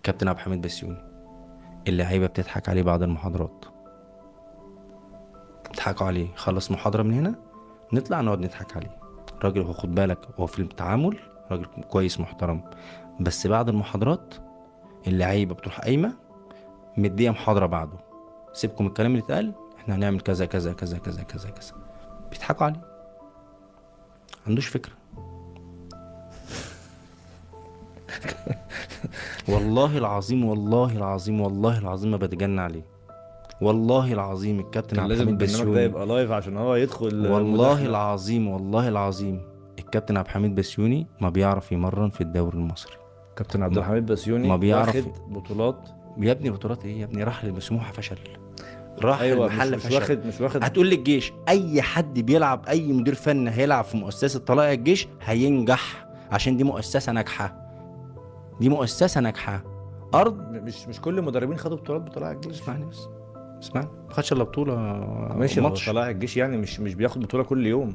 كابتن عبد الحميد بسيوني. اللعيبه بتضحك عليه بعد المحاضرات، بيضحكوا عليه، خلص محاضره من هنا نطلع نقعد نضحك عليه. راجل هو خد بالك هو في التعامل راجل كويس محترم، بس بعد المحاضرات اللعيبه بتروح قايمه مديه محاضره بعده، سيبكم الكلام اللي اتقال، احنا هنعمل كذا كذا كذا كذا كذا كذا. بيضحكوا عليه، عندوش فكره. والله العظيم والله العظيم والله العظيم ما بتجنى عليه. والله العظيم الكابتن كان عبد لازم الحميد البرنامج ده بسيوني، يبقى لايف عشان هو يدخل والله مداخلة. العظيم والله العظيم الكابتن عبد الحميد بسيوني ما بيعرف يمرن في الدوري المصري. كابتن عبد الحميد ما بسيوني بيعرف. واخد بطولات. يا ابني بطولات ايه يا ابني؟ راح لسموحه فشل، راح ايوه المحله مش فشل. واخد. هتقول لي الجيش، اي حد بيلعب، اي مدير فني هيلعب في مؤسسه طلائع الجيش هينجح، عشان دي مؤسسه ناجحه، دي مؤسسه ناجحه. ارض. مش كل المدربين خدوا بطولات بطلائع الجيش. اسمعني بس، اسمعني، ما خدش الا بطوله ماشي، ما هو ماتش. طلائع الجيش يعني مش بياخد بطولة كل يوم.